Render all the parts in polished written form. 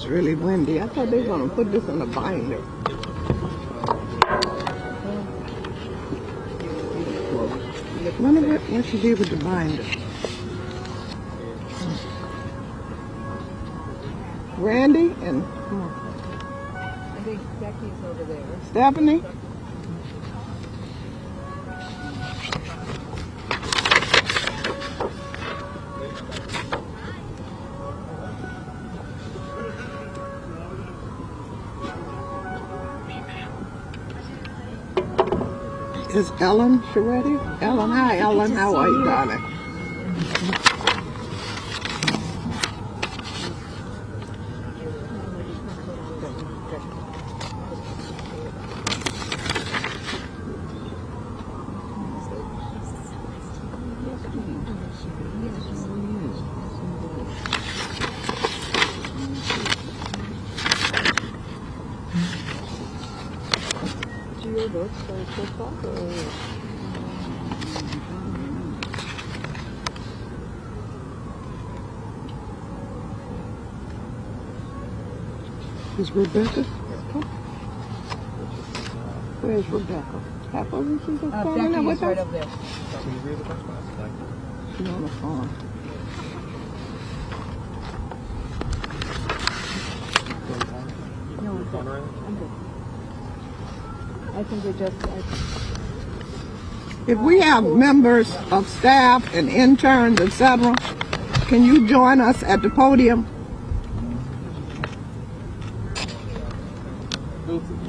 really windy. I thought they were going to put this in a binder. Wonder what she did with the binder. Randy and I think Becky's over there. Stephanie. Is Ellen ready? Ellen, hi Ellen, how are you, darling? Is Rebecca? Where's Rebecca? She's Becky's right up there. She's on the phone. No, I'm good. I think we're just... If we have members of staff and interns, etc., can you join us at the podium?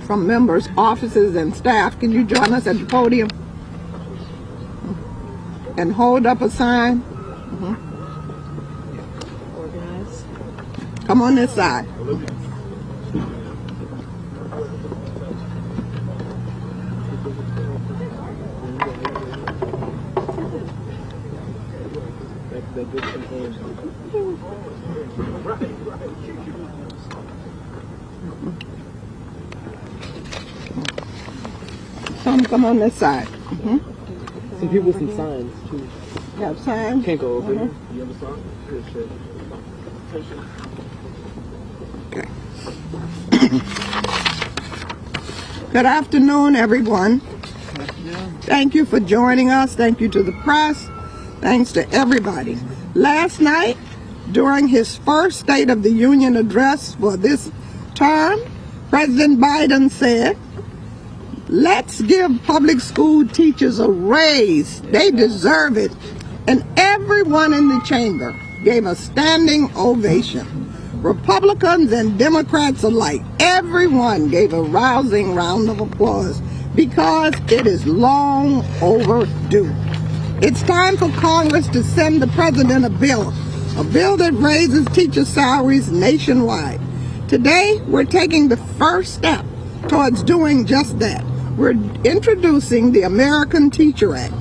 From members, offices, and staff, can you join us at the podium? And hold up a sign? Organize. Come on this side. Come on this side. Some people with some signs too. You have signs? Can't go over here. You have a sign? Okay. Good afternoon, everyone. Thank you for joining us. Thank you to the press. Thanks to everybody. Last night, during his first State of the Union address for this term, President Biden said, "Let's give public school teachers a raise. They deserve it." And everyone in the chamber gave a standing ovation. Republicans and Democrats alike, everyone gave a rousing round of applause because it is long overdue. It's time for Congress to send the president a bill that raises teacher salaries nationwide. Today, we're taking the first step towards doing just that. We're introducing the American Teacher Act.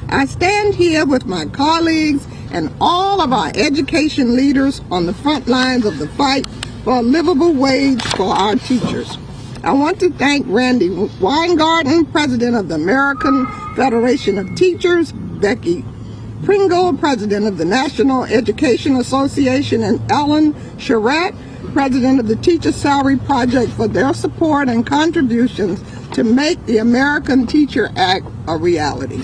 I stand here with my colleagues and all of our education leaders on the front lines of the fight for a livable wage for our teachers. I want to thank Randy Weingarten, President of the American Federation of Teachers, Becky Pringle, President of the National Education Association, and Ellen Charette, President of the Teacher Salary Project, for their support and contributions to make the American Teacher Act a reality.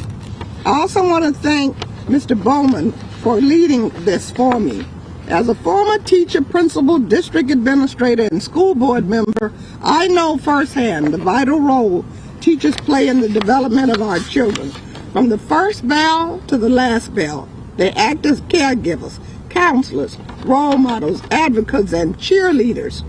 I also want to thank Mr. Bowman for leading this for me. As a former teacher, principal, district administrator, and school board member, I know firsthand the vital role teachers play in the development of our children. From the first bell to the last bell, they act as caregivers, counselors, role models, advocates, and cheerleaders,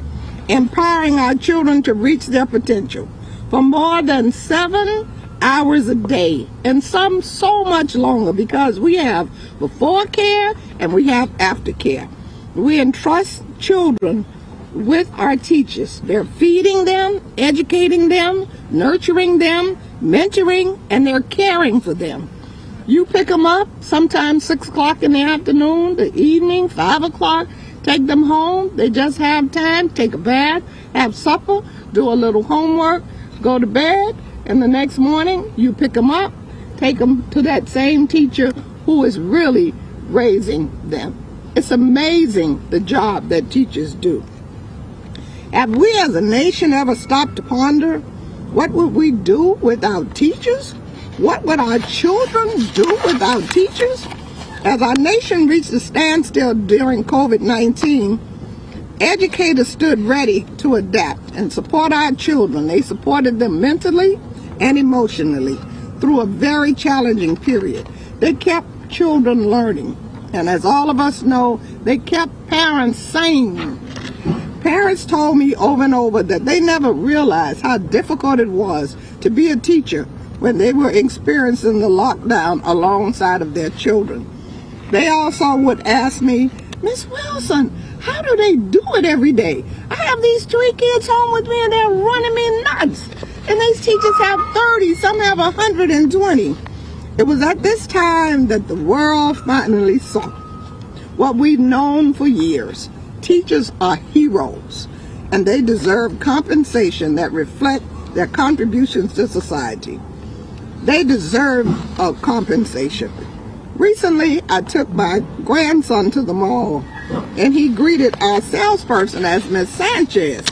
empowering our children to reach their potential. For more than 7 hours a day, and some so much longer, because we have before care and we have after care. We entrust children with our teachers. They're feeding them, educating them, nurturing them, mentoring, and they're caring for them. You pick them up sometimes 6 o'clock in the afternoon, the evening, 5 o'clock, take them home. They just have time, take a bath, have supper, do a little homework, go to bed, and the next morning you pick them up, take them to that same teacher who is really raising them. It's amazing the job that teachers do. Have we as a nation ever stopped to ponder what would we do without teachers? What would our children do without teachers? As our nation reached a standstill during COVID-19, educators stood ready to adapt and support our children. They supported them mentally and emotionally through a very challenging period. They kept children learning. And as all of us know, they kept parents sane. Parents told me over and over that they never realized how difficult it was to be a teacher when they were experiencing the lockdown alongside of their children. They also would ask me, Miss Wilson, how do they do it every day? I have these 3 kids home with me and they're running me nuts. And these teachers have 30, some have 120. It was at this time that the world finally saw what we've known for years. Teachers are heroes, and they deserve compensation that reflect their contributions to society. They deserve a compensation. Recently, I took my grandson to the mall, and he greeted our salesperson as Miss Sanchez.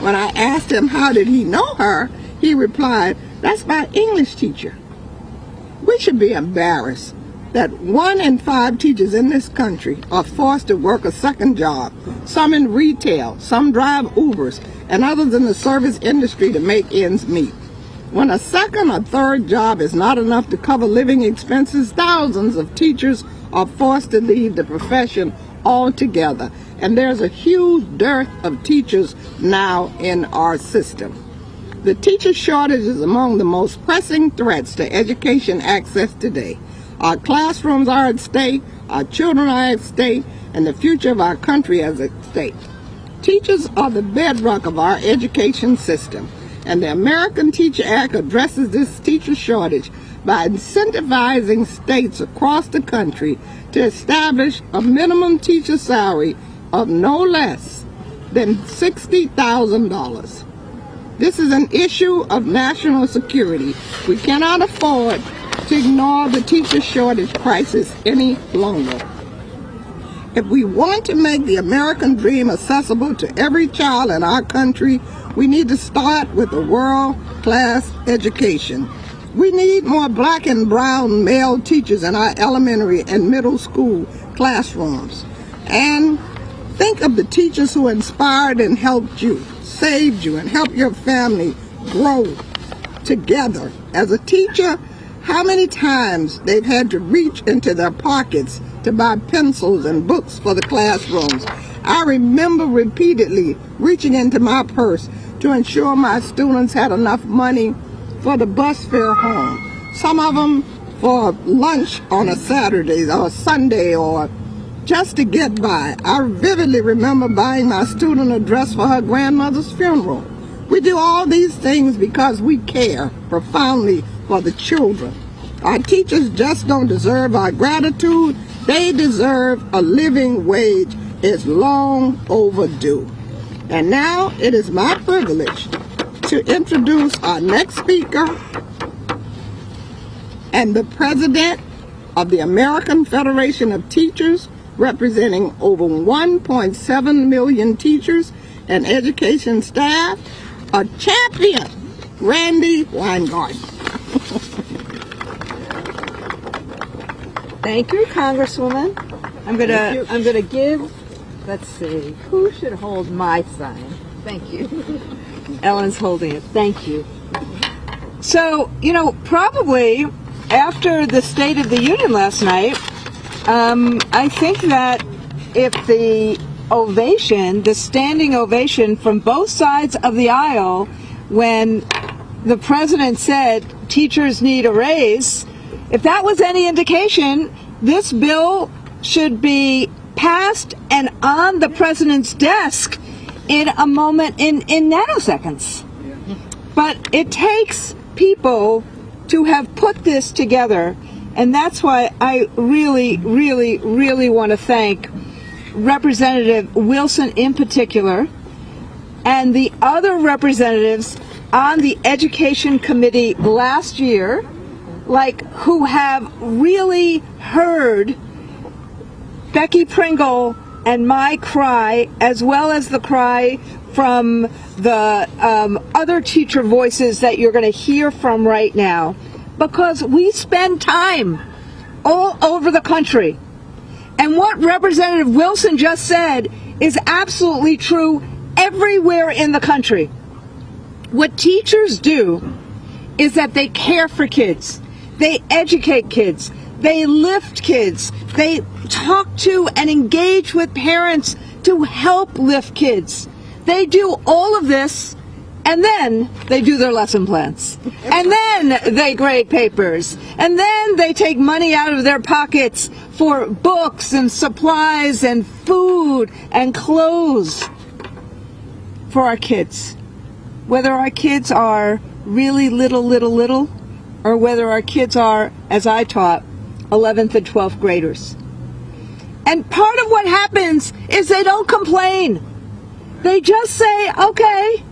When I asked him how did he know her, he replied, "That's my English teacher." We should be embarrassed that 1 in 5 teachers in this country are forced to work a second job, some in retail, some drive Ubers, and others in the service industry to make ends meet. When a second or third job is not enough to cover living expenses, thousands of teachers are forced to leave the profession altogether. And there's a huge dearth of teachers now in our system. The teacher shortage is among the most pressing threats to education access today. Our classrooms are at stake, our children are at stake, and the future of our country is at stake. Teachers are the bedrock of our education system, and the American Teacher Act addresses this teacher shortage by incentivizing states across the country to establish a minimum teacher salary of no less than $60,000. This is an issue of national security. We cannot afford to ignore the teacher shortage crisis any longer. If we want to make the American dream accessible to every child in our country, we need to start with a world-class education. We need more black and brown male teachers in our elementary and middle school classrooms. And think of the teachers who inspired and helped you, saved you, and helped your family grow together. As a teacher, how many times they've had to reach into their pockets to buy pencils and books for the classrooms. I remember repeatedly reaching into my purse to ensure my students had enough money for the bus fare home. Some of them for lunch on a Saturday or a Sunday or just to get by. I vividly remember buying my student a dress for her grandmother's funeral. We do all these things because we care profoundly for the children. Our teachers just don't deserve our gratitude. They deserve a living wage. It's long overdue. And now it is my privilege to introduce our next speaker and the president of the American Federation of Teachers, representing over 1.7 million teachers and education staff, a champion, Randy Weingarten. Thank you, Congresswoman. I'm gonna give, let's see, who should hold my sign? Thank you. Ellen's holding it. Thank you. So, probably after the State of the Union last night, I think that if the ovation, the standing ovation from both sides of the aisle when the president said teachers need a raise, if that was any indication, this bill should be passed and on the president's desk in a moment, in nanoseconds. But it takes people to have put this together, and that's why I really, really, really want to thank Representative Wilson in particular and the other representatives on the Education Committee last year, who have really heard Becky Pringle and my cry, as well as the cry from the other teacher voices that you're going to hear from right now, because we spend time all over the country. And what Representative Wilson just said is absolutely true everywhere in the country. What teachers do is that they care for kids, they educate kids, they lift kids, they talk to and engage with parents to help lift kids. They do all of this, and then they do their lesson plans. And then they grade papers. And then they take money out of their pockets for books and supplies and food and clothes for our kids. Whether our kids are really little, or whether our kids are, as I taught, 11th and 12th graders. And part of what happens is they don't complain. They just say, okay,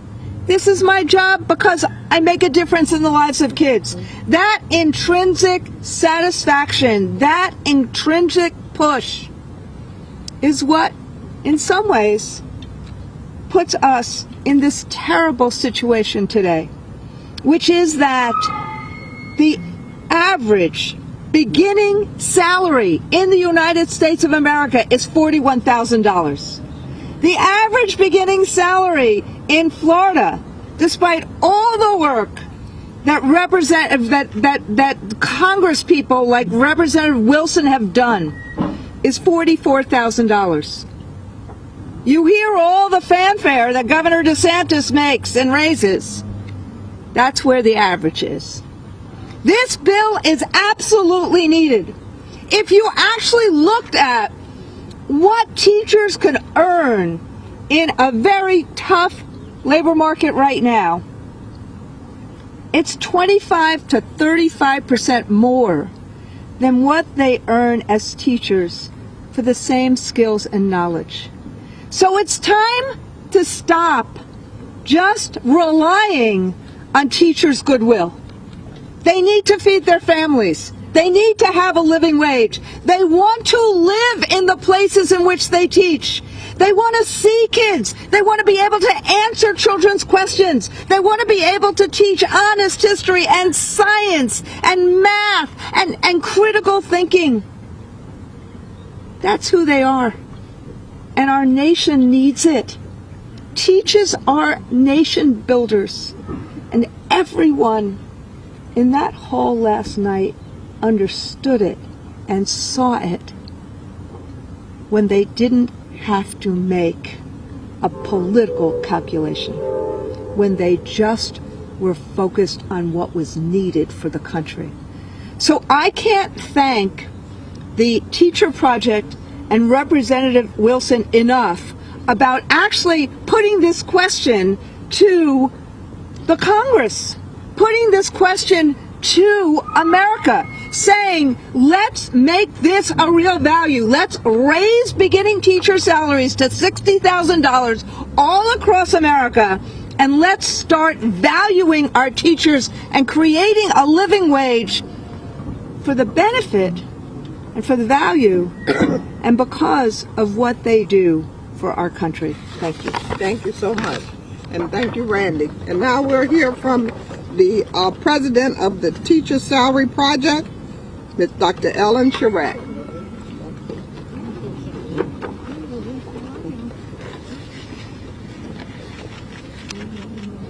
this is my job because I make a difference in the lives of kids. That intrinsic satisfaction, that intrinsic push is what, in some ways, puts us in this terrible situation today, which is that the average beginning salary in the United States of America is $41,000. The average beginning salary in Florida, despite all the work that Congress people like Representative Wilson have done, is $44,000. You hear all the fanfare that Governor DeSantis makes and raises. That's where the average is. This bill is absolutely needed. If you actually looked at what teachers could earn in a very tough labor market right now, it's 25 to 35% more than what they earn as teachers for the same skills and knowledge. So it's time to stop just relying on teachers' goodwill. They need to feed their families. They need to have a living wage. They want to live in the places in which they teach. They want to see kids. They want to be able to answer children's questions. They want to be able to teach honest history and science and math and critical thinking. That's who they are. And our nation needs it. Teachers are nation builders. And everyone in that hall last night understood it and saw it when they didn't have to make a political calculation, when they just were focused on what was needed for the country. So I can't thank the Teacher Project and Representative Wilson enough about actually putting this question to the Congress, putting this question to America, saying, let's make this a real value. Let's raise beginning teacher salaries to $60,000 all across America, and let's start valuing our teachers and creating a living wage for the benefit and for the value and because of what they do for our country. Thank you. Thank you so much. And thank you, Randy. And now we'll hear from the president of the Teacher Salary Project, Ms. Dr. Ellen Chirac.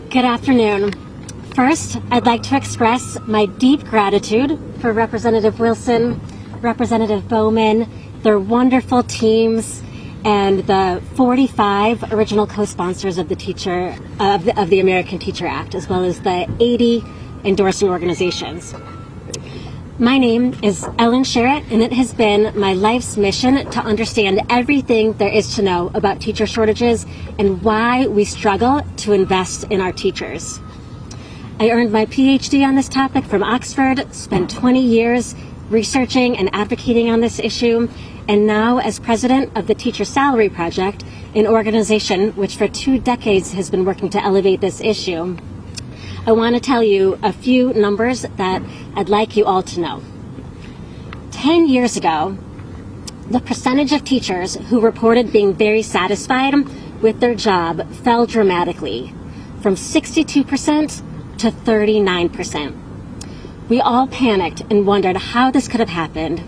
Good afternoon. First, I'd like to express my deep gratitude for Representative Wilson, Representative Bowman, their wonderful teams, and the 45 original co-sponsors of the American Teacher Act, as well as the 80 endorsing organizations. My name is Ellen Sherritt, and it has been my life's mission to understand everything there is to know about teacher shortages and why we struggle to invest in our teachers. I earned my PhD on this topic from Oxford, spent 20 years researching and advocating on this issue, and now as president of the Teacher Salary Project, an organization which for 2 decades has been working to elevate this issue. I want to tell you a few numbers that I'd like you all to know. 10 years ago, the percentage of teachers who reported being very satisfied with their job fell dramatically, from 62% to 39%. We all panicked and wondered how this could have happened.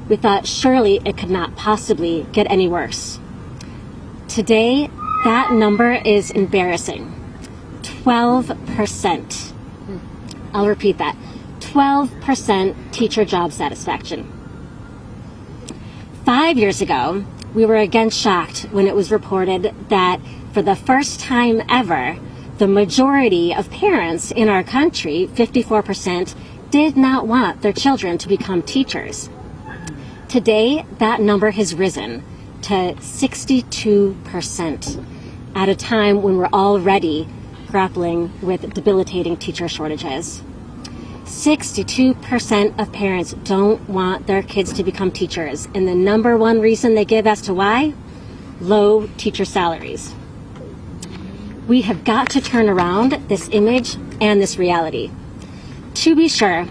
We thought surely it could not possibly get any worse. Today, that number is embarrassing. 12%. I'll repeat that. 12% teacher job satisfaction. 5 years ago, we were again shocked when it was reported that for the first time ever, the majority of parents in our country, 54%, did not want their children to become teachers. Today, that number has risen to 62% at a time when we're already grappling with debilitating teacher shortages. 62% of parents don't want their kids to become teachers, and the number one reason they give as to why? Low teacher salaries. We have got to turn around this image and this reality. To be sure,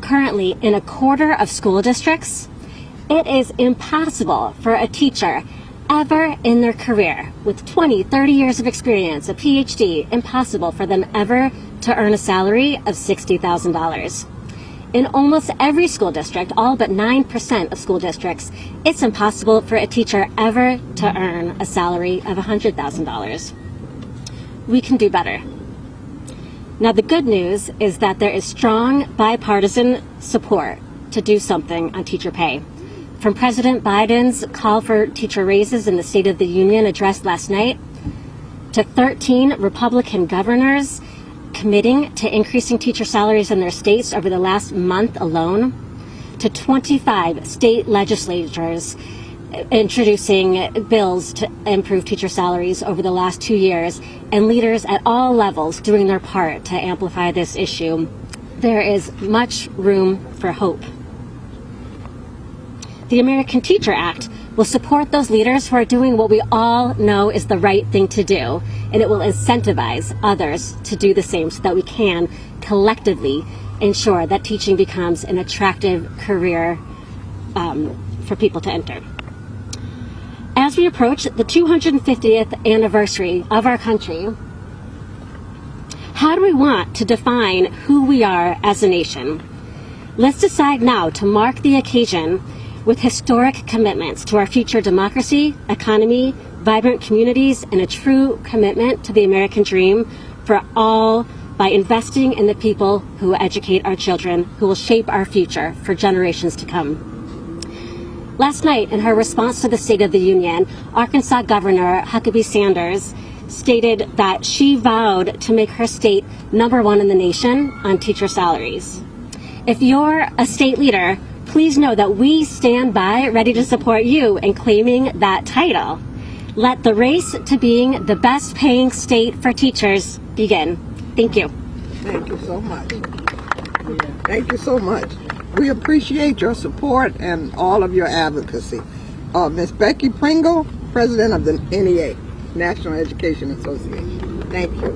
currently in a quarter of school districts, it is impossible for a teacher ever in their career with 20, 30 years of experience, a PhD, impossible for them ever to earn a salary of $60,000. In almost every school district, all but 9% of school districts, it's impossible for a teacher ever to earn a salary of $100,000. We can do better. Now, the good news is that there is strong bipartisan support to do something on teacher pay. From President Biden's call for teacher raises in the State of the Union address last night, to 13 Republican governors committing to increasing teacher salaries in their states over the last month alone, to 25 state legislatures introducing bills to improve teacher salaries over the last 2 years, and leaders at all levels doing their part to amplify this issue, there is much room for hope. The American Teacher Act will support those leaders who are doing what we all know is the right thing to do, and it will incentivize others to do the same so that we can collectively ensure that teaching becomes an attractive career for people to enter. As we approach the 250th anniversary of our country, how do we want to define who we are as a nation? Let's decide now to mark the occasion with historic commitments to our future democracy, economy, vibrant communities, and a true commitment to the American dream for all by investing in the people who educate our children, who will shape our future for generations to come. Last night, in her response to the State of the Union, Arkansas Governor Huckabee Sanders stated that she vowed to make her state #1 in the nation on teacher salaries. If you're a state leader, please know that we stand by ready to support you in claiming that title. Let the race to being the best paying state for teachers begin. Thank you. Thank you so much. Thank you so much. We appreciate your support and all of your advocacy. Ms. Becky Pringle, President of the NEA, National Education Association. Thank you.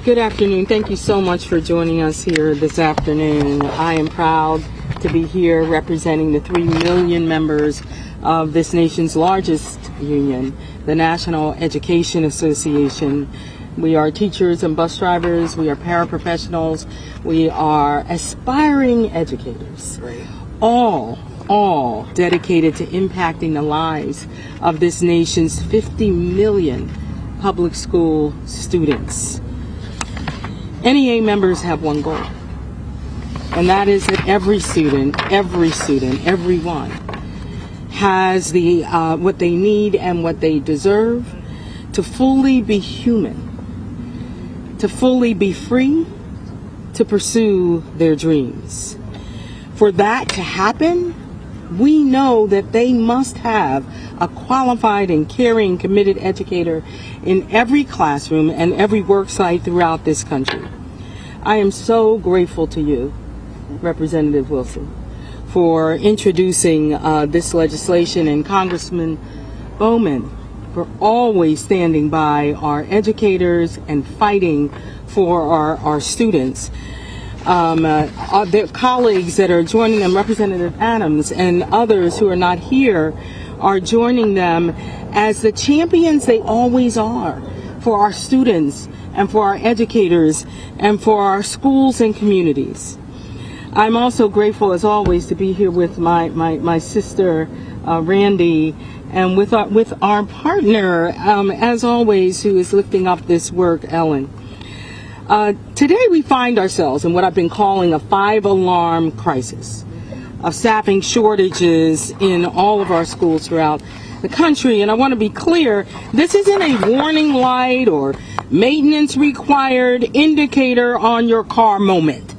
Good afternoon. Thank you so much for joining us here this afternoon. I am proud to be here representing the 3 million members of this nation's largest union, the National Education Association. We are teachers and bus drivers. We are paraprofessionals. We are aspiring educators. All dedicated to impacting the lives of this nation's 50 million public school students. NEA members have one goal, and that is that every student, everyone has the what they need and what they deserve to fully be human, to fully be free, to pursue their dreams. For that to happen, we know that they must have a qualified and caring, committed educator in every classroom and every work site throughout this country. I am so grateful to you, Representative Wilson, for introducing this legislation, and Congressman Bowman for always standing by our educators and fighting for our students. Their colleagues that are joining them, Representative Adams and others who are not here, are joining them as the champions they always are for our students and for our educators and for our schools and communities. I'm also grateful, as always, to be here with my sister, Randy, and with our partner, as always, who is lifting up this work, Ellen. Today we find ourselves in what I've been calling a 5-alarm crisis of staffing shortages in all of our schools throughout the country. And I want to be clear, this isn't a warning light or maintenance required indicator on your car moment.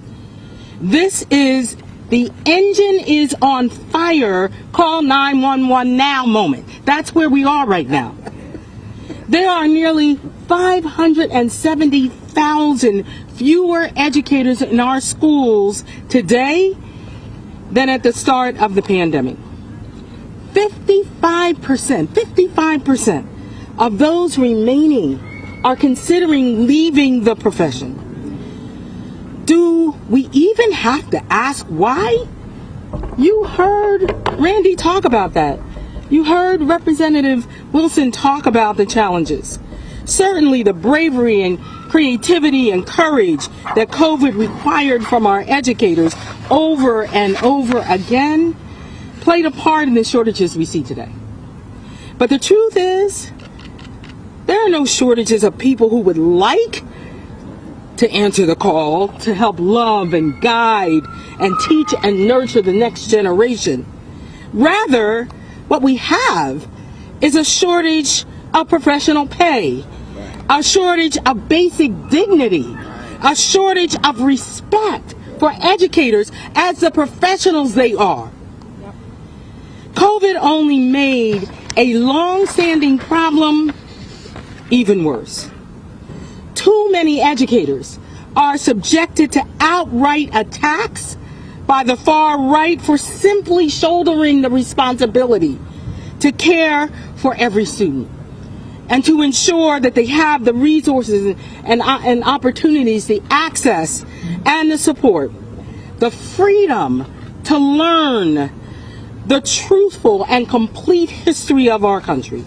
This is the engine is on fire, call 911 now moment. That's where we are right now. There are nearly 570,000 fewer educators in our schools today than at the start of the pandemic. 55% of those remaining are considering leaving the profession. Do we even have to ask why? You heard Randy talk about that. You heard Representative Wilson talk about the challenges. Certainly the bravery and creativity and courage that COVID required from our educators over and over again played a part in the shortages we see today. But the truth is, there are no shortages of people who would like to answer the call to help love and guide and teach and nurture the next generation. Rather, what we have is a shortage of professional pay, a shortage of basic dignity, a shortage of respect for educators as the professionals they are. COVID only made a long-standing problem even worse. Too many educators are subjected to outright attacks by the far right for simply shouldering the responsibility to care for every student and to ensure that they have the resources and opportunities, the access and the support, the freedom to learn the truthful and complete history of our country.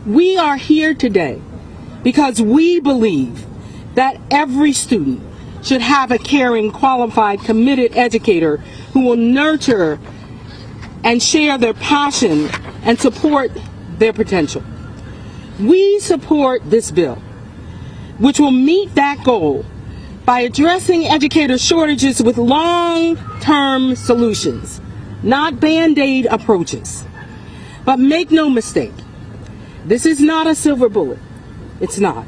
We are here today because we believe that every student should have a caring, qualified, committed educator who will nurture and share their passion and support their potential. We support this bill, which will meet that goal by addressing educator shortages with long-term solutions, not Band-Aid approaches. But make no mistake, this is not a silver bullet. It's not.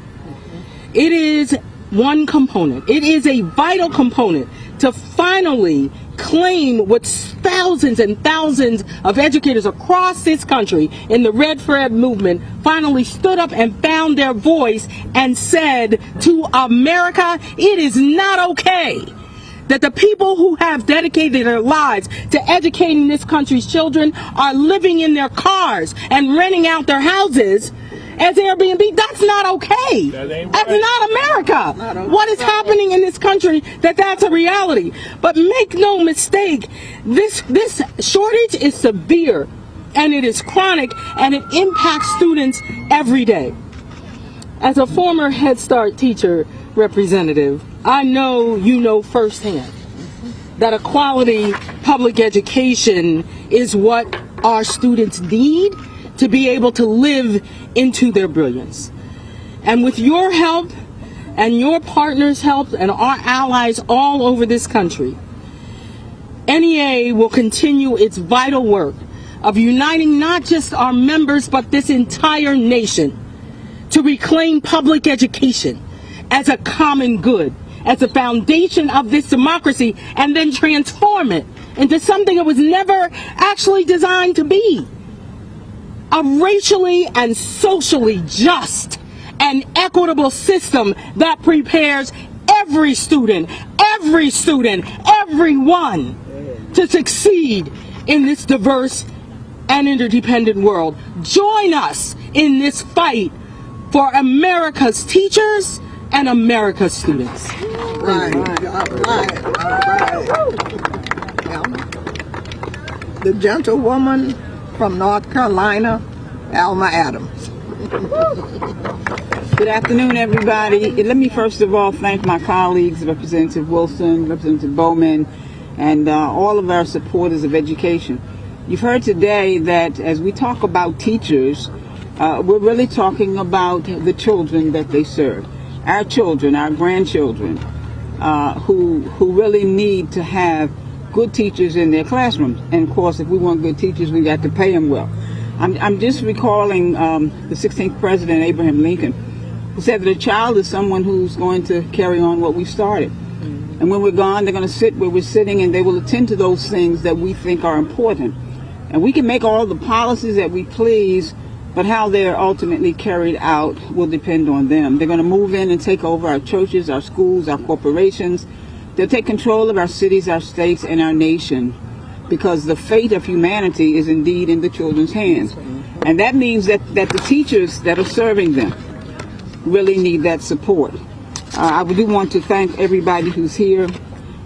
It is one component. It is a vital component to finally claim what thousands and thousands of educators across this country in the Red Flag movement finally stood up and found their voice and said to America, it is not okay that the people who have dedicated their lives to educating this country's children are living in their cars and renting out their houses as Airbnb. That's not okay. That's not America. What is happening in this country, that's a reality. But make no mistake, this shortage is severe and it is chronic and it impacts students every day. As a former Head Start teacher representative, I know you know firsthand that a quality public education is what our students need to be able to live into their brilliance. And with your help and your partners' help and our allies all over this country, NEA will continue its vital work of uniting not just our members but this entire nation to reclaim public education as a common good, as a foundation of this democracy, and then transform it into something it was never actually designed to be. A racially and socially just and equitable system that prepares every student, everyone to succeed in this diverse and interdependent world. Join us in this fight for America's teachers and America's students. Right. The gentlewoman from North Carolina, Alma Adams. Good afternoon, everybody. Let me first of all thank my colleagues, Representative Wilson, Representative Bowman, and all of our supporters of education. You've heard today that as we talk about teachers, we're really talking about the children that they serve. Our children, our grandchildren, who really need to have good teachers in their classrooms. And of course, if we want good teachers, we got to pay them well. I'm just recalling the 16th President, Abraham Lincoln, who said that a child is someone who's going to carry on what we started. And when we're gone, they're going to sit where we're sitting, and they will attend to those things that we think are important. And we can make all the policies that we please, but how they're ultimately carried out will depend on them. They're going to move in and take over our churches, our schools, our corporations. They'll take control of our cities, our states, and our nation, because the fate of humanity is indeed in the children's hands. And that means that the teachers that are serving them really need that support. I do want to thank everybody who's here,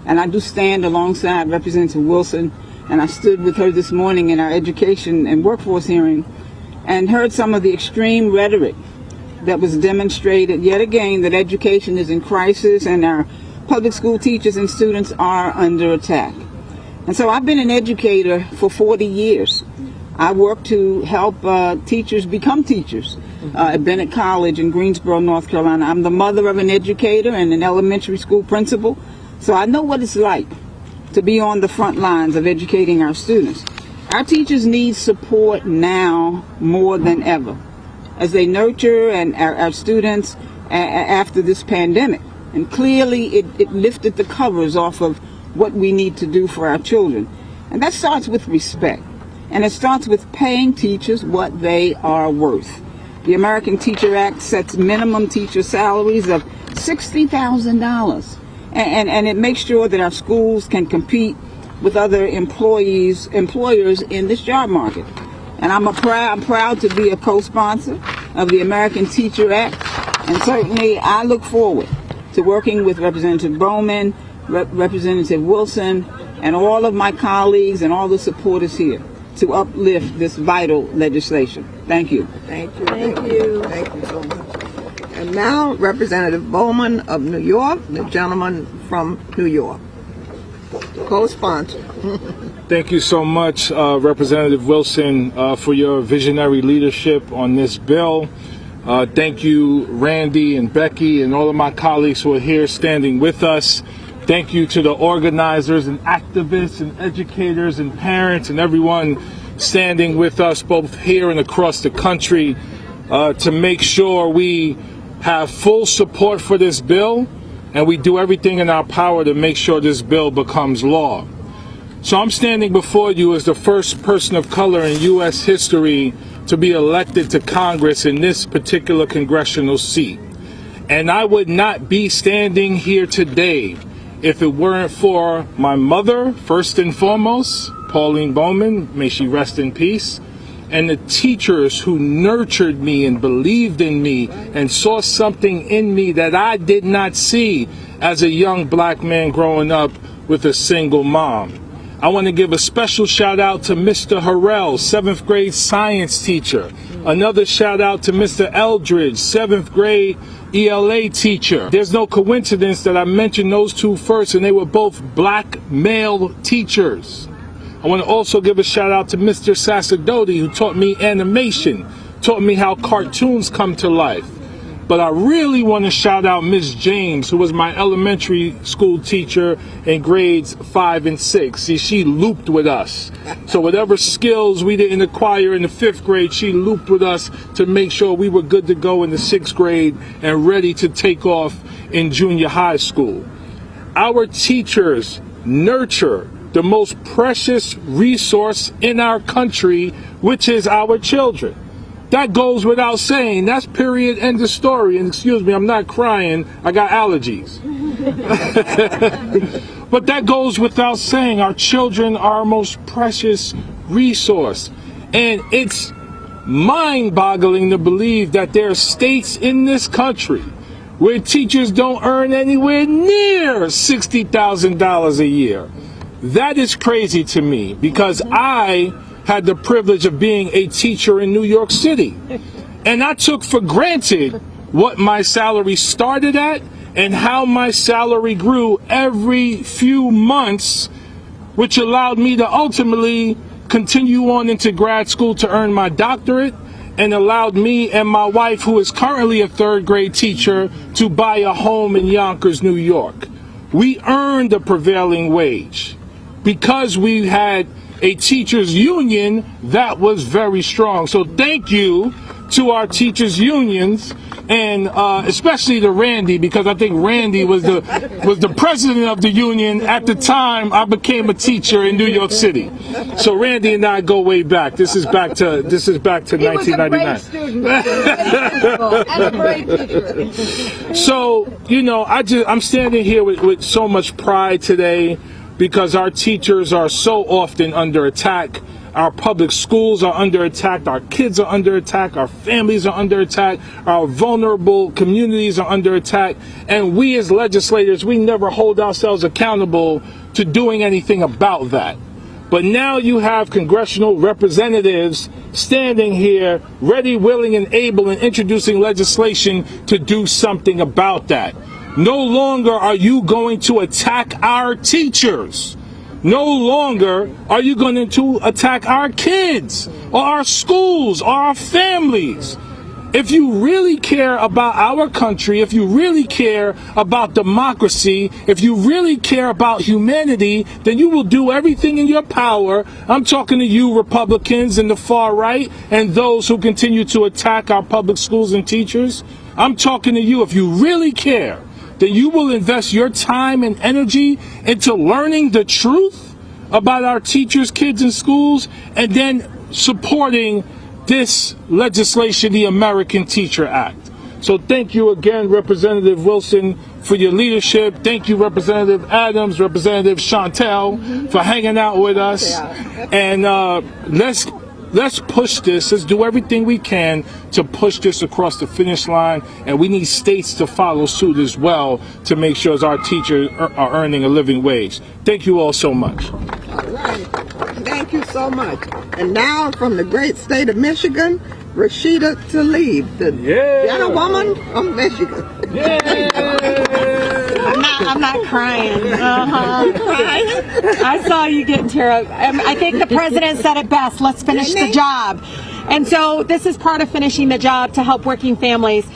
and I do stand alongside Representative Wilson, and I stood with her this morning in our education and workforce hearing and heard some of the extreme rhetoric that was demonstrated yet again, that education is in crisis and our public school teachers and students are under attack. And so I've been an educator for 40 years. I work to help teachers become teachers at Bennett College in Greensboro, North Carolina. I'm the mother of an educator and an elementary school principal, so I know what it's like to be on the front lines of educating our students. Our teachers need support now more than ever as they nurture and our students after this pandemic. And clearly it lifted the covers off of what we need to do for our children. And that starts with respect. And it starts with paying teachers what they are worth. The American Teacher Act sets minimum teacher salaries of $60,000. And it makes sure that our schools can compete with other employers in this job market. And I'm proud to be a co-sponsor of the American Teacher Act. And certainly I look forward to working with Representative Bowman, Representative Wilson, and all of my colleagues and all the supporters here to uplift this vital legislation. Thank you. Thank you. Thank you. Thank you so much. And now, Representative Bowman of New York, the gentleman from New York, co-sponsor. Thank you so much, Representative Wilson, for your visionary leadership on this bill. Thank you, Randy and Becky and all of my colleagues who are here standing with us. Thank you to the organizers and activists and educators and parents and everyone standing with us both here and across the country to make sure we have full support for this bill, and we do everything in our power to make sure this bill becomes law. So I'm standing before you as the first person of color in U.S. history to be elected to Congress in this particular congressional seat. And I would not be standing here today if it weren't for my mother, first and foremost, Pauline Bowman, may she rest in peace, and the teachers who nurtured me and believed in me and saw something in me that I did not see as a young black man growing up with a single mom. I want to give a special shout out to Mr. Harrell, 7th grade science teacher. Another shout out to Mr. Eldridge, 7th grade ELA teacher. There's no coincidence that I mentioned those two first, and they were both black male teachers. I want to also give a shout out to Mr. Sacerdoti, who taught me animation, taught me how cartoons come to life. But I really want to shout out Miss James, who was my elementary school teacher in grades 5 and 6. See, she looped with us. So whatever skills we didn't acquire in the 5th grade, she looped with us to make sure we were good to go in the 6th grade and ready to take off in junior high school. Our teachers nurture the most precious resource in our country, which is our children. That goes without saying. That's period, end of story. And excuse me, I'm not crying. I got allergies. But that goes without saying. Our children are our most precious resource. And it's mind-boggling to believe that there are states in this country where teachers don't earn anywhere near $60,000 a year. That is crazy to me, because I had the privilege of being a teacher in New York City. And I took for granted what my salary started at and how my salary grew every few months, which allowed me to ultimately continue on into grad school to earn my doctorate, and allowed me and my wife, who is currently a third grade teacher, to buy a home in Yonkers, New York. We earned a prevailing wage because we had a teachers union that was very strong. So thank you to our teachers unions, and especially to Randy, because I think Randy was the president of the union at the time I became a teacher in New York City. So Randy and I go way back. This is back to 1999. And a great teacher. So, you know, I'm standing here with so much pride today because our teachers are so often under attack. Our public schools are under attack, our kids are under attack, our families are under attack, our vulnerable communities are under attack, and we as legislators, we never hold ourselves accountable to doing anything about that. But now you have congressional representatives standing here, ready, willing, and able, and introducing legislation to do something about that. No longer are you going to attack our teachers. No longer are you going to attack our kids or our schools or our families. If you really care about our country, if you really care about democracy, if you really care about humanity, then you will do everything in your power. I'm talking to you Republicans and the far right and those who continue to attack our public schools and teachers. I'm talking to you. If you really care, then you will invest your time and energy into learning the truth about our teachers, kids, and schools, and then supporting this legislation, the American Teacher Act. So thank you again, Representative Wilson, for your leadership. Thank you, Representative Adams, Representative Chantel, for hanging out with us. And let's push this. Let's do everything we can to push this across the finish line. And we need states to follow suit as well to make sure our teachers are earning a living wage. Thank you all so much. All right. Thank you so much. And now from the great state of Michigan, Rashida Tlaib, the gentlewoman of Michigan. I'm not crying. I saw you getting tear up. I think the president said it best. Let's finish the job. And so this is part of finishing the job to help working families.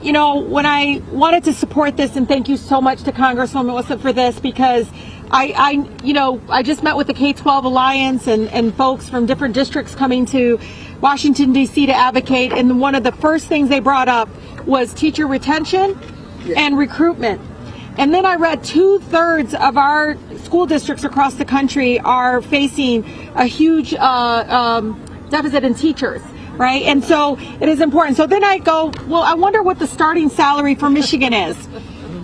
You know, when I wanted to support this, and thank you so much to Congresswoman Wilson for this, because I just met with the K-12 Alliance and folks from different districts coming to Washington, D.C. to advocate. And one of the first things they brought up was teacher retention and recruitment. And then I read 2/3 of our school districts across the country are facing a huge deficit in teachers, right? And so it is important. So then I go, well, I wonder what the starting salary for Michigan is.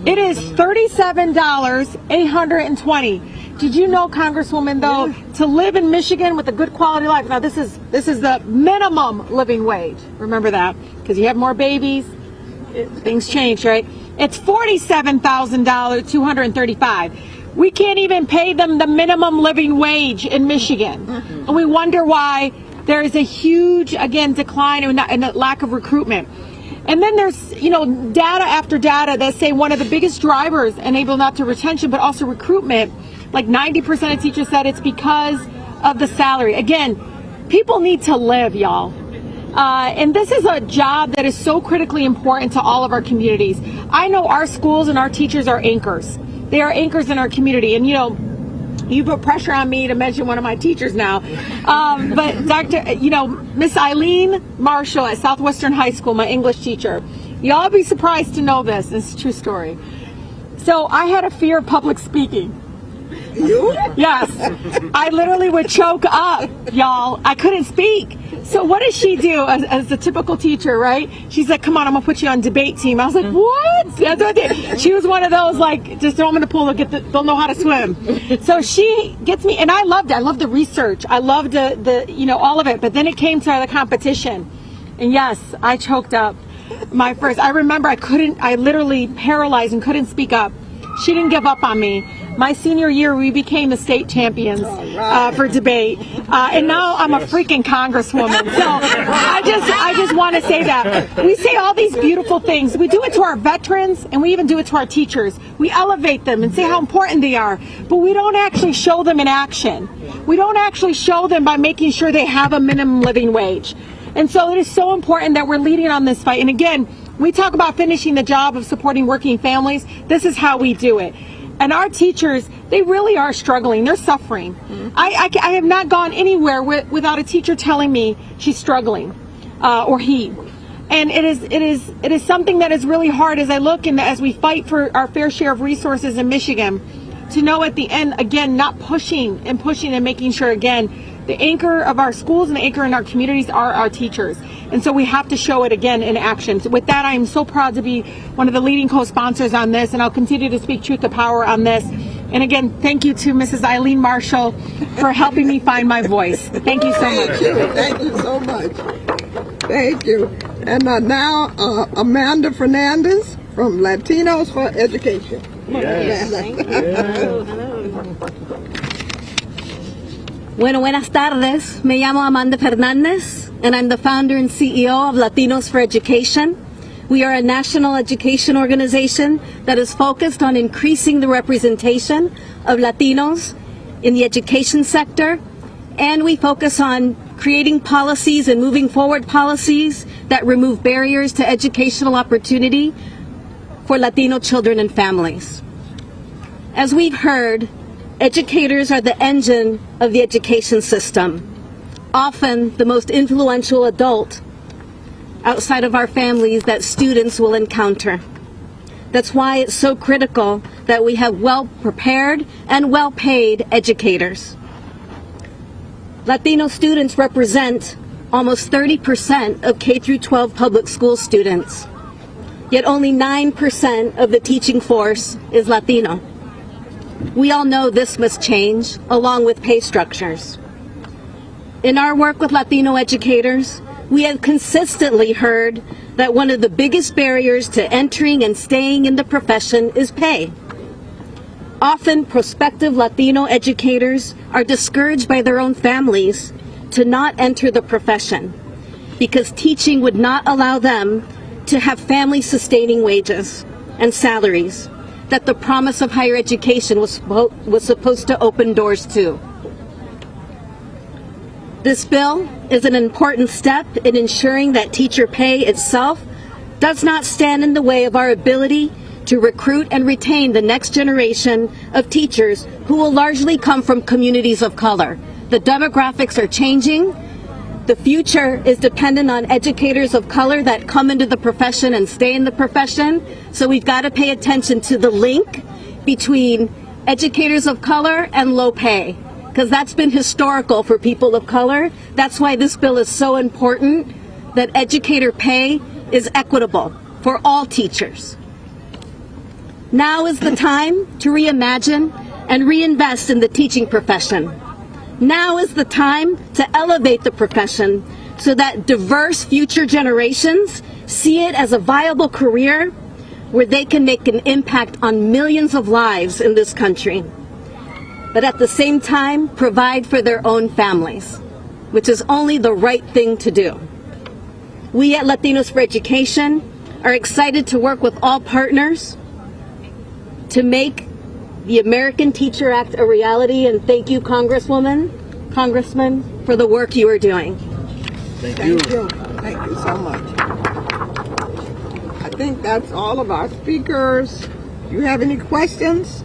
It is $37,820. Did you know, Congresswoman, though, to live in Michigan with a good quality of life, now this is the minimum living wage. Remember that, because you have more babies, things change, right? It's $47,235. We can't even pay them the minimum living wage in Michigan. And we wonder why there is a huge, again, decline and a lack of recruitment. And then there's, data after data that say one of the biggest drivers enable not to retention, but also recruitment, like 90% of teachers said it's because of the salary. Again, people need to live, y'all. And this is a job that is so critically important to all of our communities. I know our schools and our teachers are anchors. They are anchors in our community. And, you put pressure on me to mention one of my teachers now. But Miss Eileen Marshall at Southwestern High School, my English teacher. Y'all be surprised to know this. It's a true story. So I had a fear of public speaking. You? Yes. I literally would choke up, y'all. I couldn't speak. So what does she do as a typical teacher, right? She's like, come on, I'm going to put you on debate team. I was like, what? That's what I did. She was one of those, like, just throw them in the pool, they'll know how to swim. So she gets me, and I loved it. I loved the research. I loved the all of it. But then it came to the competition. And yes, I choked up my first. I remember I literally paralyzed and couldn't speak up. She didn't give up on me. My senior year, we became the state champions for debate, and now I'm a freaking congresswoman. So I just want to say that we say all these beautiful things. We do it to our veterans, and we even do it to our teachers. We elevate them and say how important they are, but we don't actually show them in action. We don't actually show them by making sure they have a minimum living wage. And so it is so important that we're leading on this fight. And again, we talk about finishing the job of supporting working families. This is how we do it. And our teachers, they really are struggling. They're suffering. I have not gone anywhere without a teacher telling me she's struggling, or he. And it is something that is really hard as I look and as we fight for our fair share of resources in Michigan, to know at the end, again, not pushing and making sure, again, the anchor of our schools and the anchor in our communities are our teachers. And so we have to show it again in action. So with that, I am so proud to be one of the leading co-sponsors on this, and I'll continue to speak truth to power on this. And again, thank you to Mrs. Eileen Marshall for helping me find my voice. Thank you so much. Thank you so much. Thank you. And now Amanda Fernandez from Latinos for Education. Yes. Bueno, buenas tardes. Me llamo Amanda Fernandez, and I'm the founder and CEO of Latinos for Education. We are a national education organization that is focused on increasing the representation of Latinos in the education sector, and we focus on creating policies and moving forward policies that remove barriers to educational opportunity for Latino children and families. As we've heard, educators are the engine of the education system, often the most influential adult outside of our families that students will encounter. That's why it's so critical that we have well-prepared and well-paid educators. Latino students represent almost 30% of K-12 public school students, yet only 9% of the teaching force is Latino. We all know this must change, along with pay structures. In our work with Latino educators, we have consistently heard that one of the biggest barriers to entering and staying in the profession is pay. Often, prospective Latino educators are discouraged by their own families to not enter the profession because teaching would not allow them to have family-sustaining wages and salaries that the promise of higher education was supposed to open doors to. This bill is an important step in ensuring that teacher pay itself does not stand in the way of our ability to recruit and retain the next generation of teachers who will largely come from communities of color. The demographics are changing. The future is dependent on educators of color that come into the profession and stay in the profession. So we've got to pay attention to the link between educators of color and low pay, because that's been historical for people of color. That's why this bill is so important, that educator pay is equitable for all teachers. Now is the time to reimagine and reinvest in the teaching profession. Now is the time to elevate the profession so that diverse future generations see it as a viable career where they can make an impact on millions of lives in this country, but at the same time provide for their own families, which is only the right thing to do. We at Latinos for Education are excited to work with all partners to make the American Teacher Act a reality, and thank you, Congressman, for the work you are doing. Thank you. Thank you so much. I think that's all of our speakers. Do you have any questions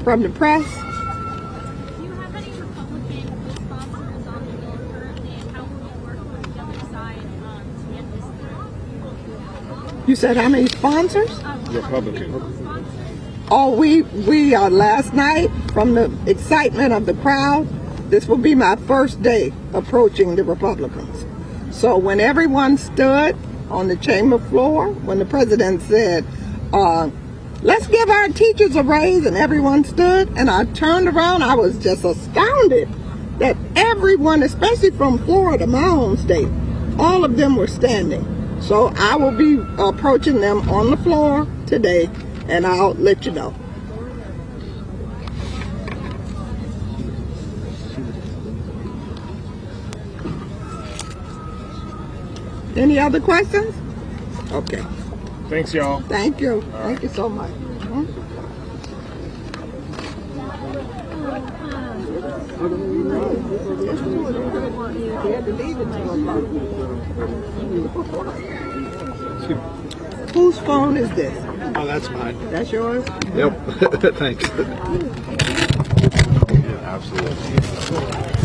from the press? Do you have any Republican sponsors on the bill currently, and how will you work with the other side to get this through? You said how many sponsors? Republican. Oh, we last night, from the excitement of the crowd, this will be my first day approaching the Republicans. So when everyone stood on the chamber floor, when the president said, let's give our teachers a raise, and everyone stood, and I turned around, I was just astounded that everyone, especially from Florida, my home state, all of them were standing. So I will be approaching them on the floor today, and I'll let you know. Any other questions? Okay. Thanks, y'all. Thank you. Thank you so much. Whose phone is this? Oh, that's mine. That's yours? Yep. Thanks. Absolutely.